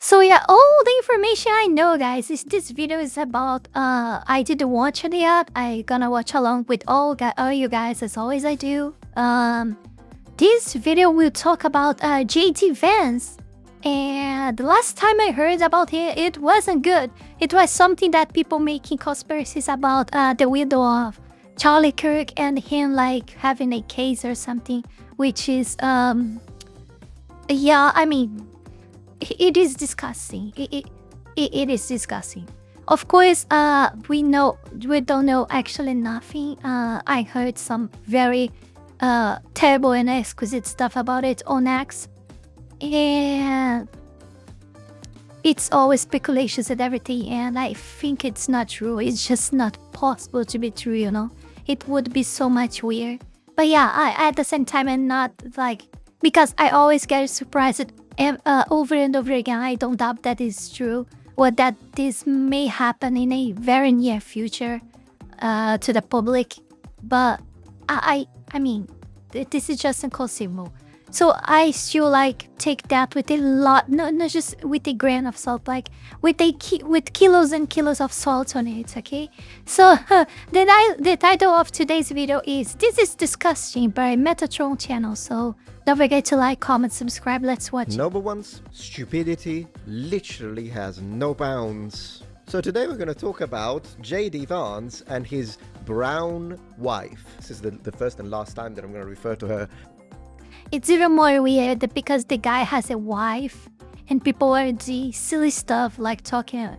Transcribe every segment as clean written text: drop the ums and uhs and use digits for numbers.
So yeah, all the information I know, guys, is this video is about. I didn't watch it yet. I gonna watch along with all you guys as always I do. This video will talk about JT Vance. And the last time I heard about it, it wasn't good. It was something that people making conspiracies about the widow of Charlie Kirk and him like having a case or something, which is yeah, I mean, it is disgusting. It is disgusting. Of course, we don't know actually nothing. I heard some very terrible and exquisite stuff about it on X. And it's always speculations and everything, and I think it's not true. It's just not possible to be true, you know? It would be so much weird. But yeah, I at the same time, I'm not like, because I always get surprised over and over again. I don't doubt that is true, or that this may happen in a very near future to the public. But I mean, this is just inconceivable. So I still like take that with a lot, not just with a grain of salt, like with kilos and kilos of salt on it, okay? So the title of today's video is "This is Disgusting" by Metatron channel. So don't forget to like, comment, subscribe. Let's watch. Number one's stupidity literally has no bounds. So today we're going to talk about JD Vance and his brown wife. This is the first and last time that I'm going to refer to her. It's even more weird because the guy has a wife and people are the silly stuff like talking.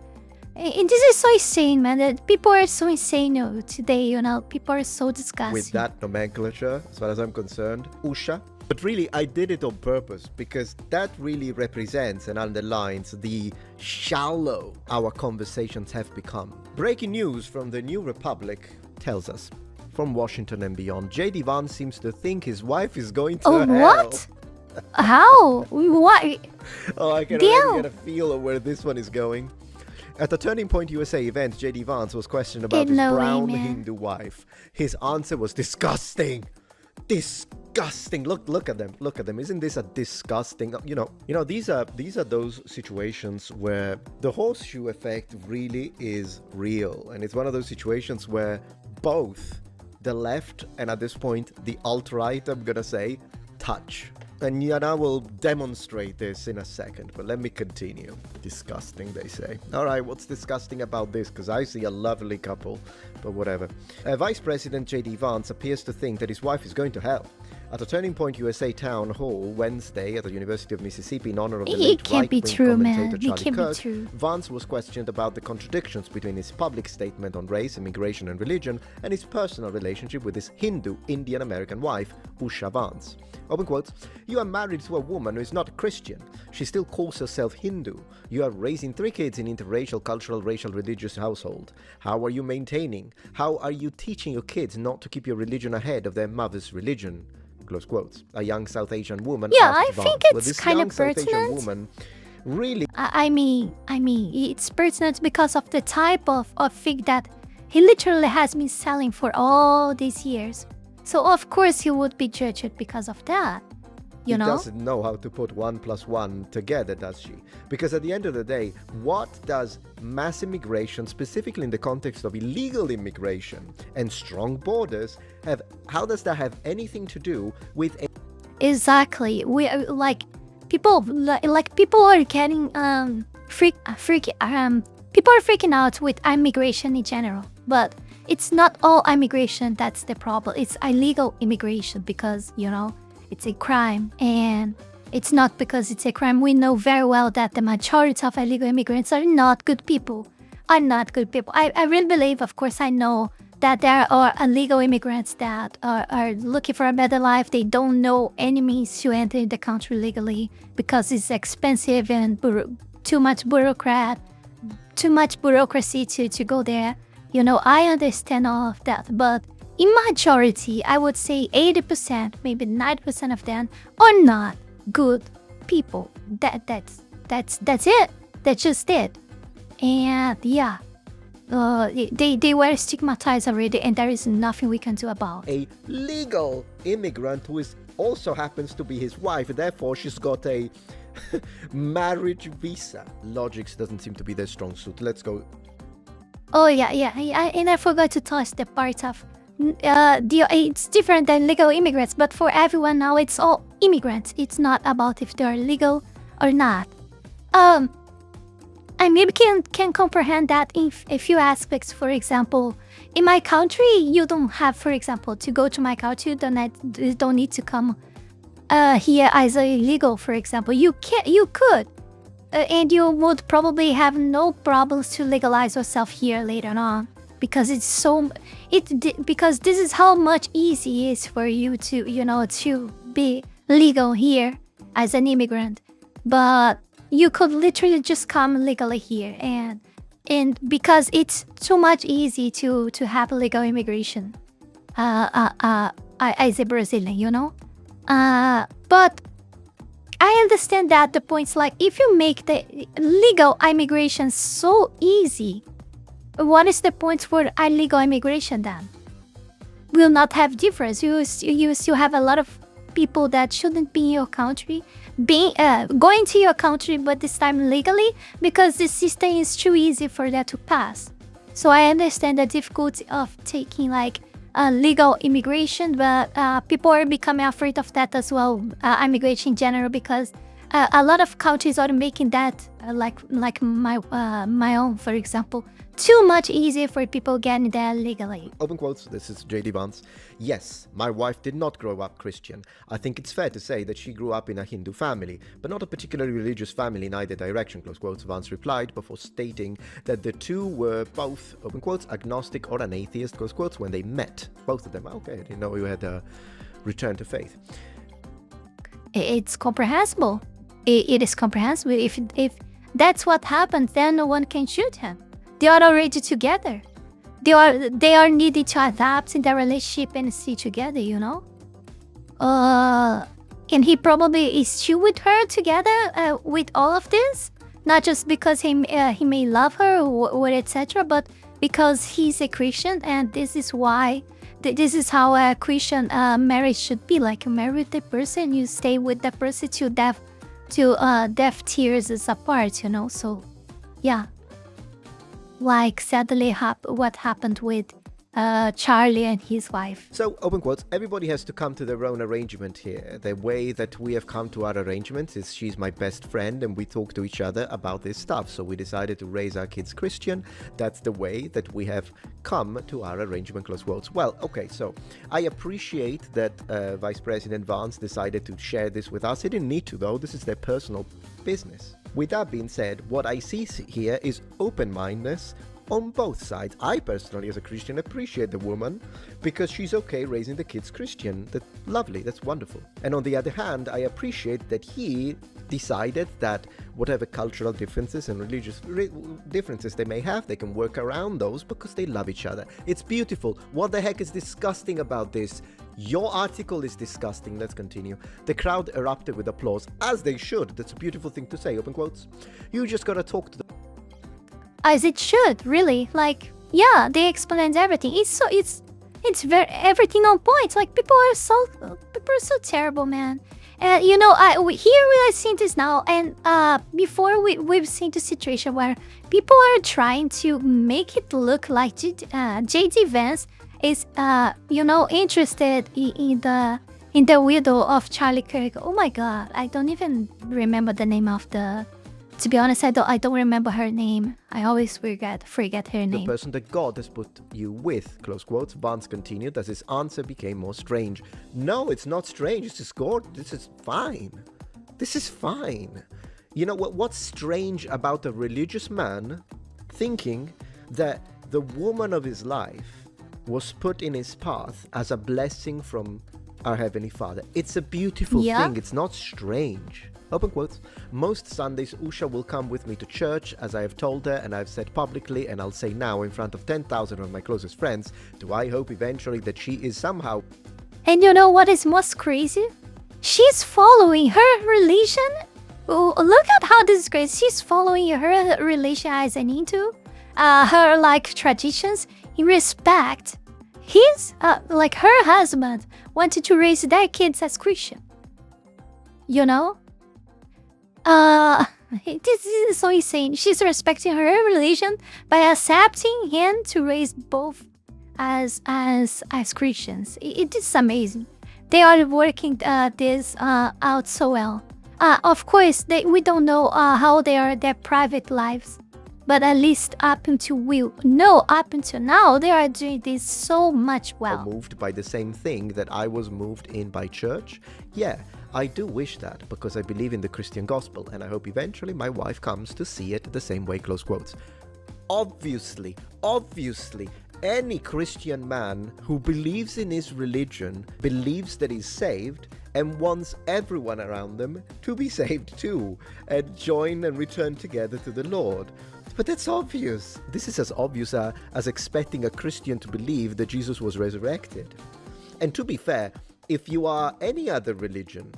And this is so insane, man. That people are so insane today, you know. People are so disgusting. With that nomenclature, as far as I'm concerned, Usha. But really, I did it on purpose because that really represents and underlines the shallow our conversations have become. Breaking news from the New Republic tells us. From Washington and beyond, JD Vance seems to think his wife is going to hell. What? How? What? Oh, I can already get a feel of where this one is going. At the Turning Point USA event, JD Vance was questioned about his brown Hindu wife. His answer was disgusting. Disgusting. Look at them. Look at them. Isn't this a disgusting? You know, these are those situations where the horseshoe effect really is real, and it's one of those situations where both the left and at this point the alt-right, I'm gonna say, touch. And Yana will demonstrate this in a second, but let me continue. Disgusting, they say. Alright, what's disgusting about this? Because I see a lovely couple, but whatever. Vice President JD Vance appears to think that his wife is going to hell. At a Turning Point USA town hall Wednesday at the University of Mississippi in honor of the late right-wing commentator Charlie Kirk, Vance was questioned about the contradictions between his public statement on race, immigration and religion and his personal relationship with his Hindu Indian-American wife, Usha Vance. Open quotes, "You are married to a woman who is not Christian. She still calls herself Hindu. You are raising 3 kids in interracial, cultural, racial, religious household. How are you maintaining? How are you teaching your kids not to keep your religion ahead of their mother's religion?" Close quotes. A young South Asian woman. Yeah, I Vance. think it's kind of pertinent. Woman really. I mean, it's pertinent because of the type of fig that he literally has been selling for all these years. So of course he would be judged because of that. You know? Doesn't know how to put 1 + 1 together, does she? Because at the end of the day, what does mass immigration, specifically in the context of illegal immigration and strong borders, have? How does that have anything to do with? Exactly. We like people are getting people are freaking out with immigration in general, but it's not all immigration that's the problem. It's illegal immigration because, you know, it's a crime, and it's not because it's a crime. We know very well that the majority of illegal immigrants are not good people. I really believe, of course, I know that there are illegal immigrants that are looking for a better life. They don't know any means to enter the country legally because it's expensive and too much bureaucracy to go there. You know, I understand all of that, but in majority, I would say 80%, maybe 90% of them are not good people. That's it. That's just it. And yeah, they were stigmatized already, and there is nothing we can do about. A legal immigrant who is also happens to be his wife, and therefore she's got a marriage visa. Logics doesn't seem to be their strong suit. Let's go. Oh yeah, and I forgot to touch the part of it's different than legal immigrants, but for everyone now it's all immigrants. It's not about if they are legal or not. I maybe can comprehend that in a few aspects. For example, in my country, you don't have, for example, to go to my country, you don't need to come here as a illegal, for example. You could, and you would probably have no problems to legalize yourself here later on, because because this is how much easy it is for you to, to be legal here as an immigrant. But you could literally just come legally here, and because it's too much easy to have legal immigration as a Brazilian, but I understand that the point's like, if you make the legal immigration so easy, what is the point for illegal immigration then? Will not have difference. You still have a lot of people that shouldn't be in your country going to your country, but this time legally, because the system is too easy for that to pass. So I understand the difficulty of taking legal immigration, but people are becoming afraid of that as well, immigration in general, because a lot of countries are making that like my own, for example, too much easier for people getting there legally. Open quotes, this is J.D. Vance. Yes, my wife did not grow up Christian. I think it's fair to say that she grew up in a Hindu family, but not a particularly religious family in either direction, close quotes. Vance replied before stating that the two were both, open quotes, agnostic or an atheist, close quotes, when they met. Both of them. Okay, I didn't know you had a return to faith. It's comprehensible. It is comprehensible. If that's what happens, then no one can shoot him. They are already together. They are needed to adapt in their relationship and stay together, and he probably is still with her together with all of this, not just because he may love her or etc., but because he's a Christian, and this is how a Christian marriage should be. Like, you marry the person, you stay with the person till death tears us apart, So, yeah. Like, sadly, what happened with Charlie and his wife. So, open quotes, everybody has to come to their own arrangement here. The way that we have come to our arrangement is she's my best friend and we talk to each other about this stuff. So we decided to raise our kids Christian. That's the way that we have come to our arrangement, close quotes. Well, okay, so I appreciate that Vice President Vance decided to share this with us. He didn't need to, though. This is their personal business. With that being said, what I see here is open-mindedness on both sides. I personally, as a Christian, appreciate the woman because she's okay raising the kids Christian. That's lovely, that's wonderful. And on the other hand, I appreciate that he decided that whatever cultural differences and religious differences they may have, they can work around those because they love each other. It's beautiful. What the heck is disgusting about this? Your article is disgusting. Let's continue. The crowd erupted with applause, as they should. That's a beautiful thing to say, open quotes. You just gotta talk to them. As it should, really. Like, yeah, they explained everything. It's very everything on point. Like, people are so terrible, man. And here we are seeing this now, and before we've seen the situation where people are trying to make it look like J.D. Vance is interested in the widow of Charlie Kirk. Oh my God, I don't even remember the name of the. To be honest, I don't remember her name. I always forget her name. The person that God has put you with, close quotes. Vance continued as his answer became more strange. No, it's not strange. This is God. This is fine. This is fine. You know what's strange about a religious man thinking that the woman of his life was put in his path as a blessing from our Heavenly Father? It's a beautiful thing. It's not strange. Open quotes. Most Sundays, Usha will come with me to church, as I have told her and I've said publicly, and I'll say now in front of 10,000 of my closest friends. Do I hope eventually that she is somehow... And you know what is most crazy? She's following her religion. Oh, look at how this is crazy. She's following her religion as an into her traditions in respect like her husband wanted to raise their kids as Christian. You know? This is so insane. She's respecting her religion by accepting him to raise both as Christians. It is amazing. They are working this out so well. Of course, we don't know how they are their private lives, but at least up until now, they are doing this so much well. Moved by the same thing that I was moved in by church? Yeah, I do wish that, because I believe in the Christian gospel, and I hope eventually my wife comes to see it the same way, close quotes. Obviously, any Christian man who believes in his religion believes that he's saved and wants everyone around them to be saved too, and join and return together to the Lord. But that's obvious. This is as obvious as expecting a Christian to believe that Jesus was resurrected. And to be fair, if you are any other religion,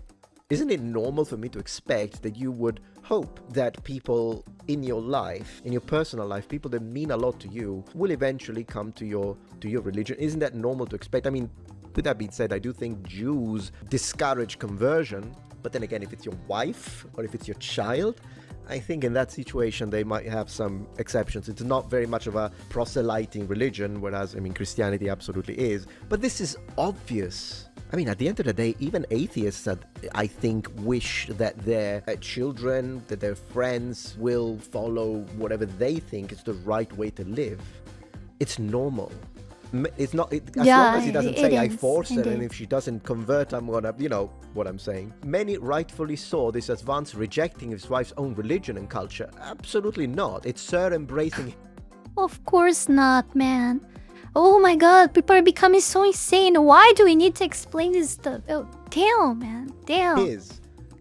isn't it normal for me to expect that you would hope that people in your life, in your personal life, people that mean a lot to you, will eventually come to your religion? Isn't that normal to expect? I mean, with that being said, I do think Jews discourage conversion, but then again, if it's your wife or if it's your child, I think in that situation they might have some exceptions. It's not very much of a proselyting religion, whereas, I mean, Christianity absolutely is. But this is obvious. I mean, at the end of the day, even atheists, I think, wish that their children, that their friends will follow whatever they think is the right way to live. It's normal. It's not, as long as he doesn't say, I force her, and if she doesn't convert, I'm gonna, you know what I'm saying. Many rightfully saw this as Vance rejecting his wife's own religion and culture. Absolutely not. It's her embracing. Of course not, man. Oh my god, people are becoming so insane. Why do we need to explain this stuff? Oh, damn, man. Damn.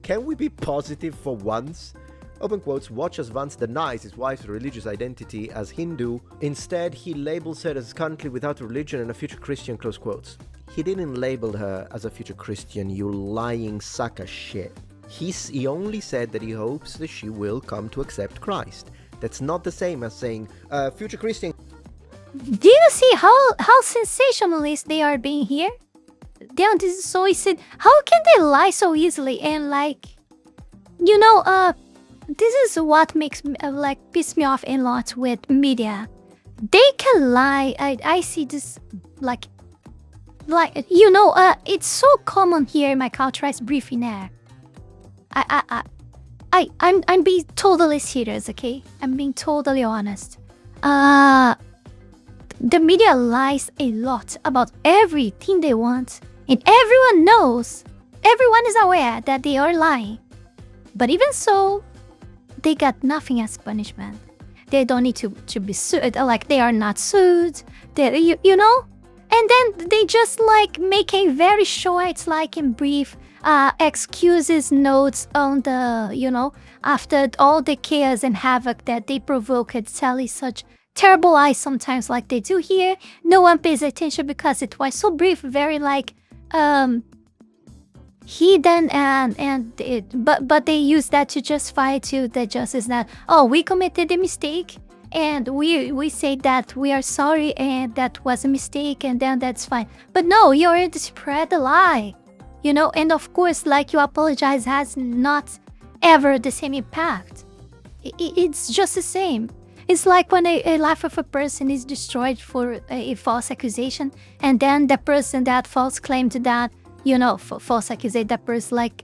Can we be positive for once? Open quotes, watch as Vance denies his wife's religious identity as Hindu. Instead, he labels her as currently without religion and a future Christian, close quotes. He didn't label her as a future Christian, you lying sack of shit. He only said that he hopes that she will come to accept Christ. That's not the same as saying, future Christian. Do you see how sensationalist they are being here? Damn, this is so easy. How can they lie so easily? And like, you know, this is what makes piss me off a lot with media. They can lie. I see this like you know, it's so common here in my culturized briefing air. I'm being totally serious, okay? I'm being totally honest. The media lies a lot about everything they want, and everyone knows, everyone is aware that they are lying. But even so, they got nothing as punishment. They don't need to be sued, like they are not sued, you know? And then they just like make a very short, like in brief, excuses notes on the, you know, after all the chaos and havoc that they provoked, telling such terrible lies sometimes like they do here. No one pays attention because it was so brief, very like hidden, but they use that to justify to the justice that, oh, we committed a mistake and we say that we are sorry and that was a mistake and then that's fine. But no, you already spread the lie, you know. And of course, like, you apologize has not ever the same impact. It's just the same. It's like when a life of a person is destroyed for a false accusation, and then the person that false claimed that, you know, false accusation, that person like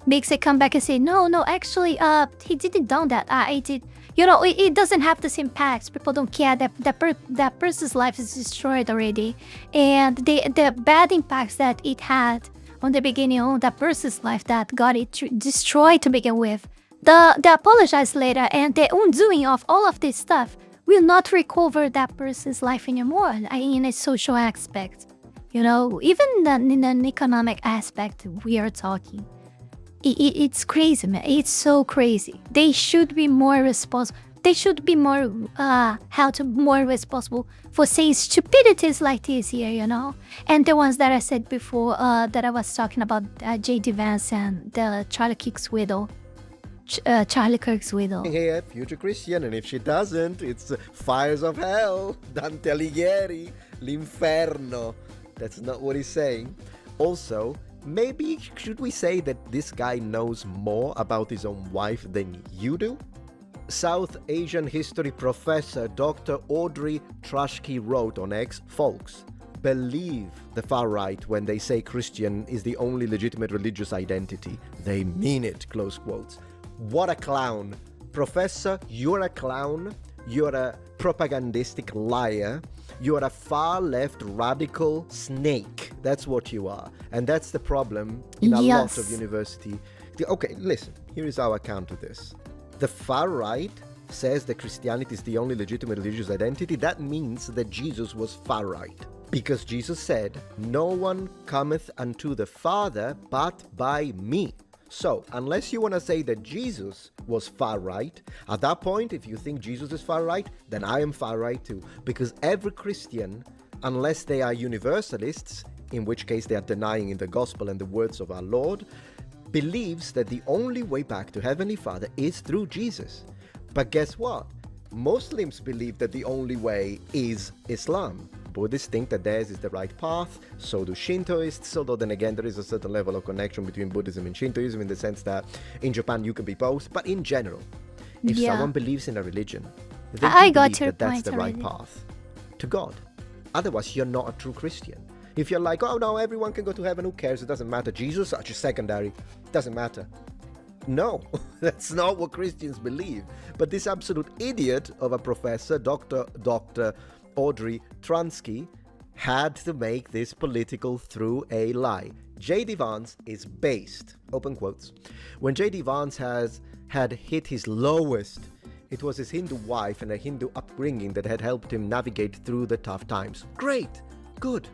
makes a comeback and say, no, actually, he didn't do that. I did. You know, it doesn't have the same impact. People don't care that person's life is destroyed already, and the bad impacts that it had on the beginning on that person's life that got it destroyed to begin with. The apologize later and the undoing of all of this stuff will not recover that person's life anymore in a social aspect. You know, even in an economic aspect, we are talking. It's crazy, man. It's so crazy. They should be more responsible. They should be more, more responsible for saying stupidities like this here, you know? And the ones that I said before, that I was talking about, J.D. Vance and the Charlie Kicks widow. Charlie Kirk's widow. Yeah, future Christian, and if she doesn't, it's fires of hell. Dante Alighieri, l'inferno. That's not what he's saying. Also, maybe should we say that this guy knows more about his own wife than you do? South Asian history professor Dr. Audrey Trushke wrote on X, folks, believe the far right when they say Christian is the only legitimate religious identity. They mean it, close quotes. What a clown. Professor, you're a clown. You're a propagandistic liar. You're a far left radical snake. That's what you are. And that's the problem in a lot of university. Okay, listen, here is our account of this. The far right says that Christianity is the only legitimate religious identity. That means that Jesus was far right. Because Jesus said, no one cometh unto the Father but by me. So, unless you want to say that Jesus was far right, at that point, if you think Jesus is far right, then I am far right too. Because every Christian, unless they are universalists, in which case they are denying in the gospel and the words of our Lord, believes that the only way back to Heavenly Father is through Jesus. But guess what? Muslims believe that the only way is Islam. Buddhists think that theirs is the right path, so do Shintoists, although then again there is a certain level of connection between Buddhism and Shintoism in the sense that in Japan you can be both, but in general, if someone believes in a religion, they believe that that's the right path to God. Otherwise, you're not a true Christian. If you're like, oh no, everyone can go to heaven, who cares, it doesn't matter, Jesus, just secondary, doesn't matter. No, that's not what Christians believe. But this absolute idiot of a professor, Dr. Audrey Trushke, had to make this political through a lie. J.D. Vance is based, open quotes. When J.D. Vance had hit his lowest, it was his Hindu wife and a Hindu upbringing that had helped him navigate through the tough times. Great, good.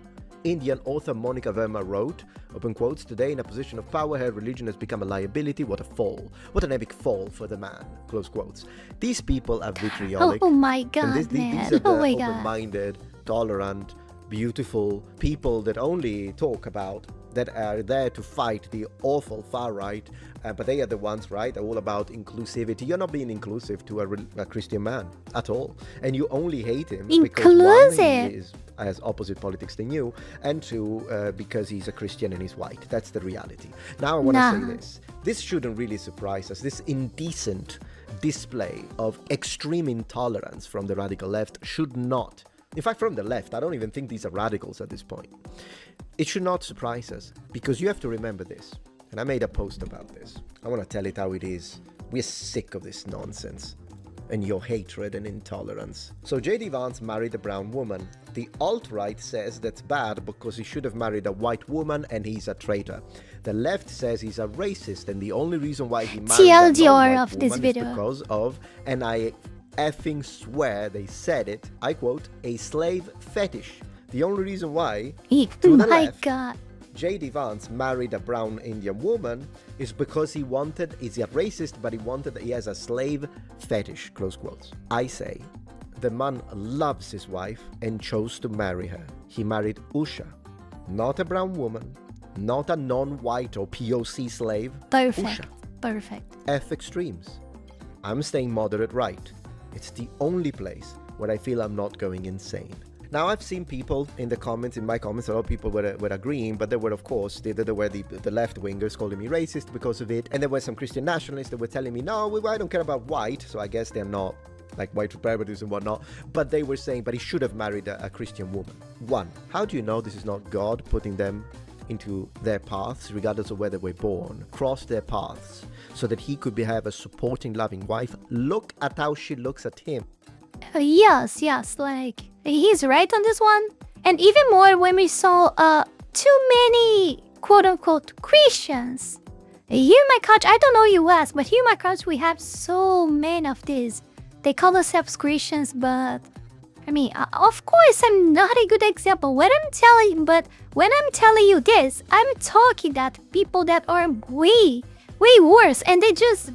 Indian author Monica Verma wrote, open quotes, today in a position of power, her religion has become a liability. What a fall. What an epic fall for the man, close quotes. These people are vitriolic. Oh my God, these are the open-minded, tolerant, beautiful people that only talk about, that are there to fight the awful far right, but they are the ones, right, all about inclusivity. You're not being inclusive to a Christian man at all. And you only hate him because one, he has opposite politics than you, and two, because he's a Christian and he's white. That's the reality. Now I want to say this. This shouldn't really surprise us. This indecent display of extreme intolerance from the radical left should not. In fact, from the left, I don't even think these are radicals at this point. It should not surprise us, because you have to remember this. And I made a post about this. I want to tell it how it is. We're sick of this nonsense and your hatred and intolerance. So J.D. Vance married a brown woman. The alt-right says that's bad because he should have married a white woman and he's a traitor. The left says he's a racist and the only reason why he married a non-white woman is because of, and I effing swear they said it, I quote, a slave fetish. The only reason why, to the left, J.D. Vance married a brown Indian woman is because he wanted, he's a racist, but he has a slave fetish, close quotes. I say, the man loves his wife and chose to marry her. He married Usha, not a brown woman, not a non-white or POC slave. Perfect. Usha. Perfect. F extremes. I'm staying moderate right. It's the only place where I feel I'm not going insane. Now, I've seen people in the comments, in my comments, a lot of people were agreeing, but there were, of course, there were the left-wingers calling me racist because of it, and there were some Christian nationalists that were telling me, no, I don't care about white, so I guess they're not like white supremacists and whatnot, but they were saying, but he should have married a Christian woman. One, how do you know this is not God putting them into their paths, regardless of where they were born, cross their paths, so that he could have a supporting, loving wife? Look at how she looks at him. Yes, like, he's right on this one. And even more when we saw too many quote-unquote Christians. Here in my country, I don't know US, but here in my country we have so many of these. They call themselves Christians, but I mean, of course I'm not a good example. When I'm telling you this, I'm talking that people that are way worse, and they just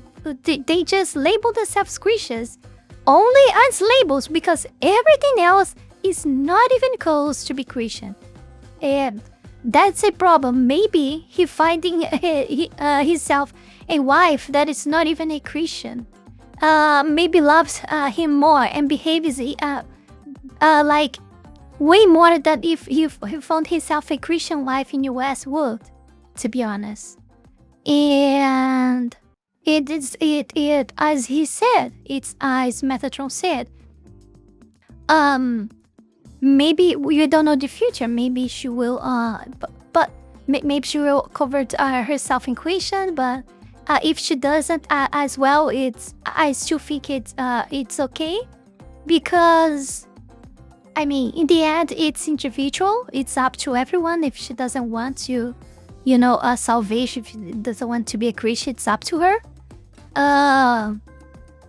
label themselves Christians only as labels because everything else is not even close to be Christian. And that's a problem. Maybe he finding himself a wife that is not even a Christian maybe loves him more and behaves like way more than if he found himself a Christian wife in US would, to be honest. And it as he said, it's as Metatron said. Maybe we don't know the future. Maybe she will but maybe she will convert herself in Christian, but if she doesn't as well, I still think it's okay, because I mean, in the end, it's individual. It's up to everyone. If she doesn't want to, salvation, if she doesn't want to be a Christian, it's up to her.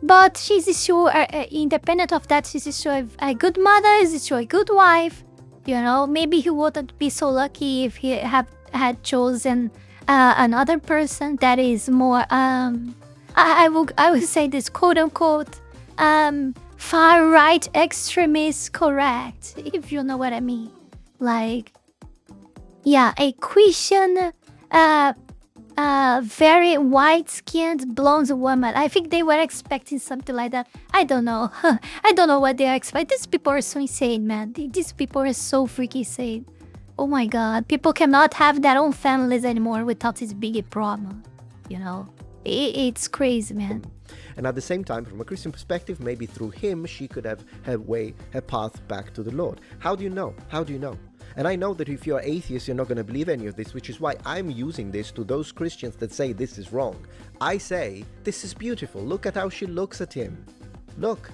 But she's still, independent of that, she's still a good mother, she's still a good wife. Maybe he wouldn't be so lucky if he had chosen another person that is more, I would say this quote-unquote, far-right extremist correct, if you know what I mean. Like, yeah, a Christian, very white-skinned blonde woman. I think they were expecting something like that. I don't know. I don't know what they are expecting. These people are so insane, man. These people are so freaking insane. Oh my god. People cannot have their own families anymore without this big problem. It's crazy, man. And at the same time, from a Christian perspective, maybe through him, she could have her path back to the Lord. How do you know? How do you know? And I know that if you're atheist, you're not going to believe any of this, which is why I'm using this to those Christians that say this is wrong. I say, this is beautiful. Look at how she looks at him. Look.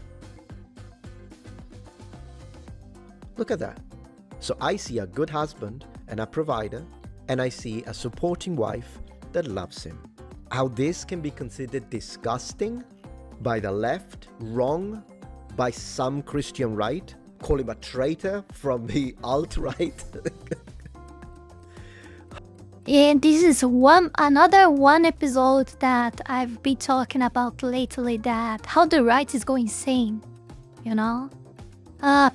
Look at that. So I see a good husband and a provider, and I see a supporting wife that loves him. How this can be considered disgusting by the left, wrong by some Christian right, call him a traitor from the alt-right. And this is another episode that I've been talking about lately, that how the right is going insane,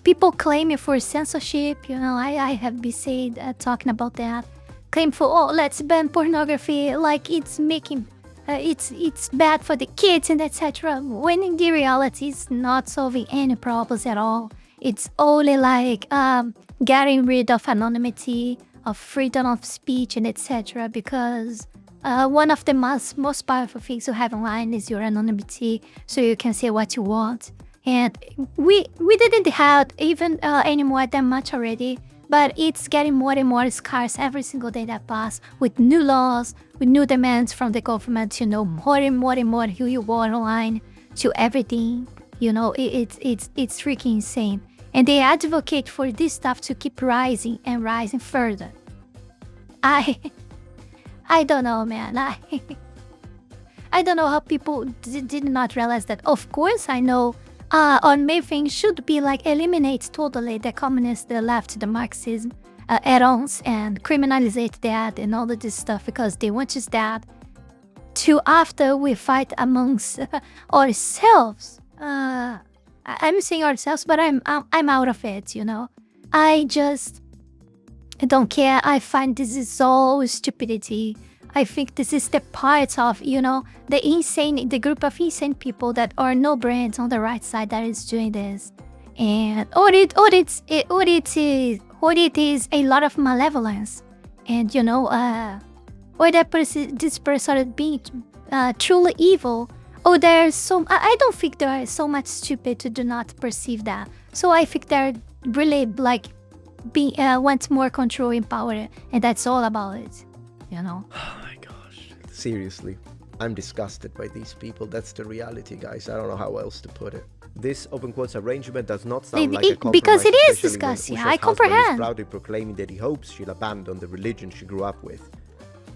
people claiming for censorship, I have been talking about that. Claim for, let's ban pornography, like it's making, it's bad for the kids and etc. When in the reality, it's not solving any problems at all. It's only like getting rid of anonymity, of freedom of speech and etc. Because one of the most powerful things you have online is your anonymity, so you can say what you want. And we didn't have even anymore that much already, but it's getting more and more scarce every single day that passes, with new laws, with new demands from the government to know more and more and more who you are online, to everything. It's freaking insane. And they advocate for this stuff to keep rising and rising further. I don't know, man. I don't know how people did not realize that. Of course, I know on main thing should be like eliminate totally the communists, the left, the Marxism add-ons, and criminalize that and all of this stuff, because they want just that to after we fight amongst ourselves. I'm saying ourselves, but I'm out of it, I don't care. I find this is all stupidity. I think this is the part of, the group of insane people that are no brains on the right side that is doing this. And or it is a lot of malevolence. And, or this person is being truly evil. Oh, I don't think they are so much stupid to do not perceive that. So I think they're really want more control and power, and that's all about it, Oh my gosh. Seriously, I'm disgusted by these people. That's the reality, guys. I don't know how else to put it. This open quotes arrangement does not sound like a compromise, because it is disgusting. I comprehend. Is proudly proclaiming that he hopes she'll abandon the religion she grew up with.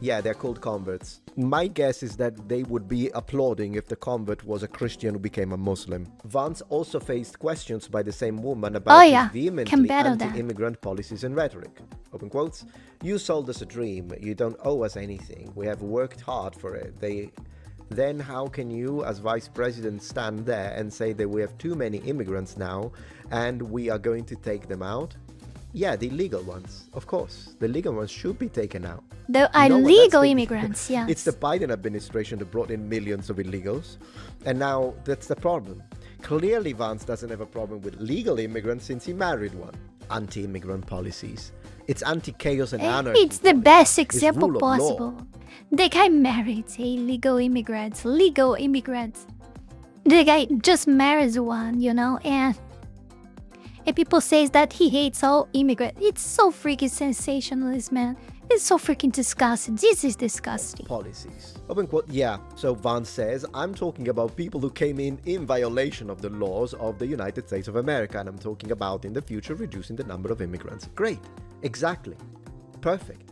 Yeah, they're called converts. My guess is that they would be applauding if the convert was a Christian who became a Muslim. Vance also faced questions by the same woman about his vehemently anti-immigrant policies and rhetoric. Open quotes, "You sold us a dream. You don't owe us anything. We have worked hard for it. Then how can you, as vice president, stand there and say that we have too many immigrants now and we are going to take them out?" Yeah, the illegal ones, of course. The legal ones should be taken out. The illegal immigrants, yeah. It's the Biden administration that brought in millions of illegals. And now that's the problem. Clearly, Vance doesn't have a problem with legal immigrants since he married one. Anti-immigrant policies. It's anti-chaos and anarchy. It's the best example possible. The guy married illegal immigrants, legal immigrants. The guy just marries one, you know, and people say that he hates all immigrants. It's so freaking sensationalist, man. It's so freaking disgusting. This is disgusting. Policies. Open quote. Yeah, so Vance says, I'm talking about people who came in violation of the laws of the United States of America, and I'm talking about in the future reducing the number of immigrants. Great. Exactly. Perfect.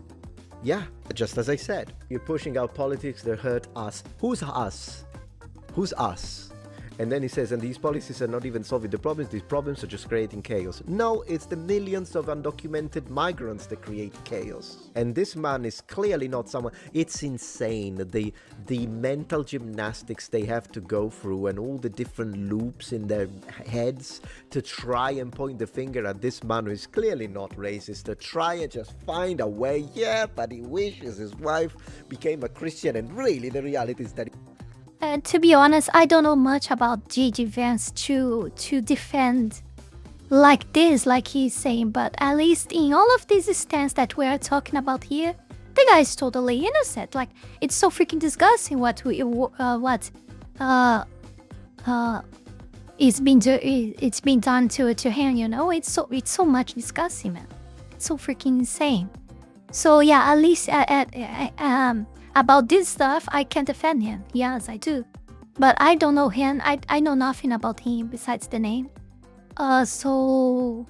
Yeah, just as I said. You're pushing out politics that hurt us. Who's us? Who's us? And then he says, and these policies are not even solving the problems, these problems are just creating chaos. No, it's the millions of undocumented migrants that create chaos. And this man is clearly not someone, it's insane, the mental gymnastics they have to go through and all the different loops in their heads to try and point the finger at this man who is clearly not racist, to try and just find a way, yeah, but he wishes his wife became a Christian, and really the reality is that to be honest, I don't know much about J.D. Vance to defend like this, like he's saying, but at least in all of these stands that we're talking about here, the guy is totally innocent. Like, it's so freaking disgusting it's been done to him, you know? It's so much disgusting, man. It's so freaking insane. So yeah, at least about this stuff, I can defend him. Yes, I do. But I don't know him. I know nothing about him besides the name. So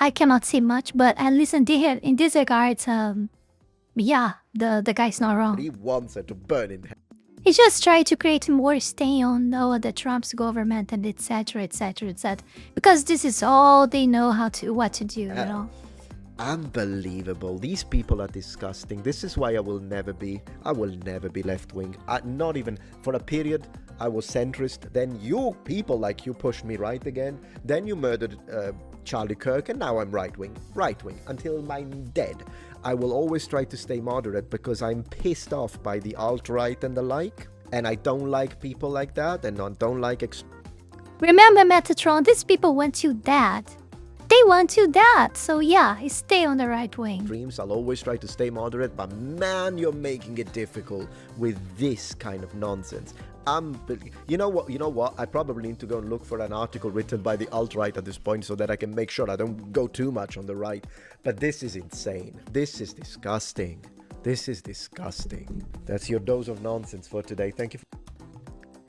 I cannot say much. But at least in this regard, yeah, the guy's not wrong. He wants her to burn in hell. He just tried to create more stain on the Trump's government and etc. etc. etc. Because this is all they know what to do, you know. Unbelievable. These people are disgusting. This is why I will never be left-wing. Not even for a period. I was centrist. Then you people like you pushed me right again. Then you murdered Charlie Kirk, and now I'm right-wing until I'm dead. I will always try to stay moderate because I'm pissed off by the alt-right and the like, and I don't like people like that, and I don't like Remember, Metatron, these people want you dead. They want you that, so yeah, stay on the right wing. Dreams, I'll always try to stay moderate, but man, you're making it difficult with this kind of nonsense. You know what? I probably need to go and look for an article written by the alt-right at this point so that I can make sure I don't go too much on the right. But this is insane. This is disgusting. This is disgusting. That's your dose of nonsense for today. Thank you.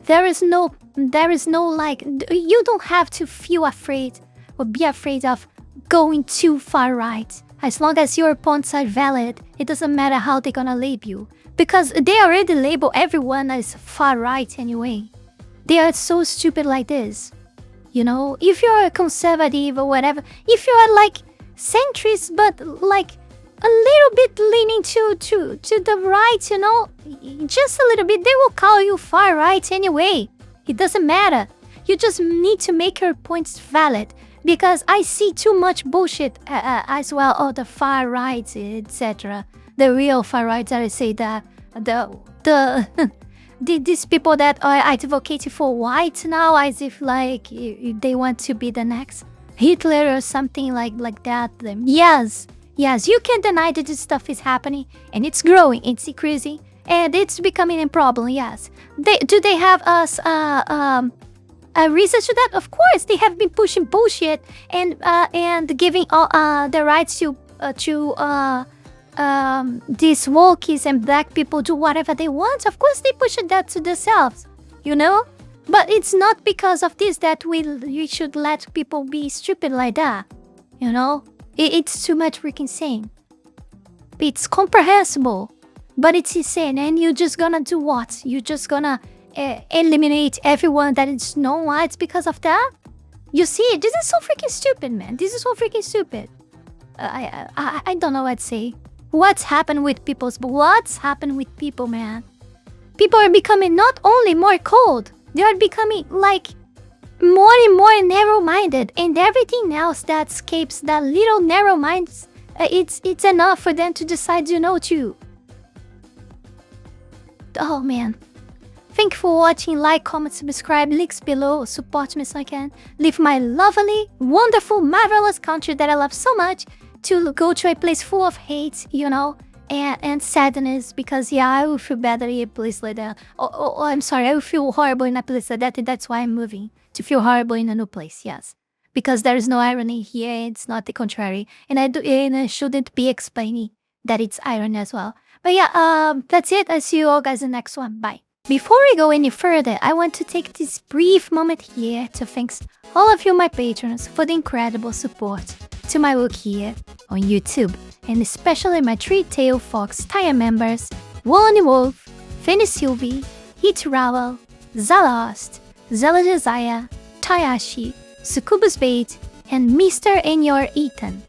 There is no like, you don't have to feel afraid or be afraid of going too far right. As long as your points are valid, it doesn't matter how they're gonna label you. Because they already label everyone as far right anyway. They are so stupid like this. You know, if you're a conservative or whatever, if you are like centrist but like a little bit leaning to the right, you know, just a little bit, they will call you far right anyway. It doesn't matter. You just need to make your points valid. Because I see too much bullshit as well, all the far rights, etc. The real far rights, I say that these people that are advocating for white now, as if like they want to be the next Hitler or something like that. Yes, you can't deny that this stuff is happening and it's growing, it's increasing, and it's becoming a problem. Yes, do they have us research to that? Of course, they have been pushing bullshit and giving all the rights to these wokies and black people do whatever they want. Of course, they push that to themselves, you know. But it's not because of this that we should let people be stupid like that, you know. It's too much freaking insane. It's comprehensible, but it's insane. And you're just gonna do what? You're just gonna eliminate everyone that is known whites because of that? You see, this is so freaking stupid, man. This is so freaking stupid. I don't know what to say. What's happened with people, man? People are becoming not only more cold, they are becoming like more and more narrow-minded, and everything else that escapes that little narrow minds, it's enough for them to decide, to... Oh man. Thank you for watching. Like, comment, subscribe, links below, support me so I can leave my lovely, wonderful, marvelous country that I love so much to go to a place full of hate, and sadness, because I will feel better in a place like that. Oh, I'm sorry, I will feel horrible in a place like that, and that's why I'm moving, to feel horrible in a new place, yes. Because there is no irony here, it's not the contrary, and I shouldn't be explaining that it's irony as well. But yeah, that's it. I'll see you all guys in the next one. Bye. Before we go any further, I want to take this brief moment here to thank all of you, my patrons, for the incredible support to my work here on YouTube, and especially my three-tailed fox Taiashi members, One Wolf, Fenny Sylvy, Heath Rowell, Zalost, Zalost, Taiashi, SuccubusBait, and Mr. and your Eaton.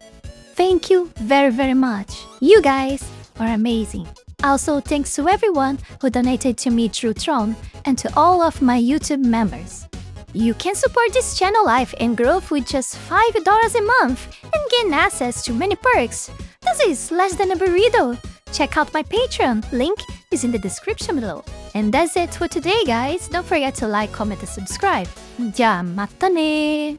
Thank you very, very much. You guys are amazing. Also, thanks to everyone who donated to me through Tron, and to all of my YouTube members. You can support this channel life and growth with just $5 a month and gain access to many perks. This is less than a burrito. Check out my Patreon, link is in the description below. And that's it for today, guys. Don't forget to like, comment, and subscribe. Ja, mata ne!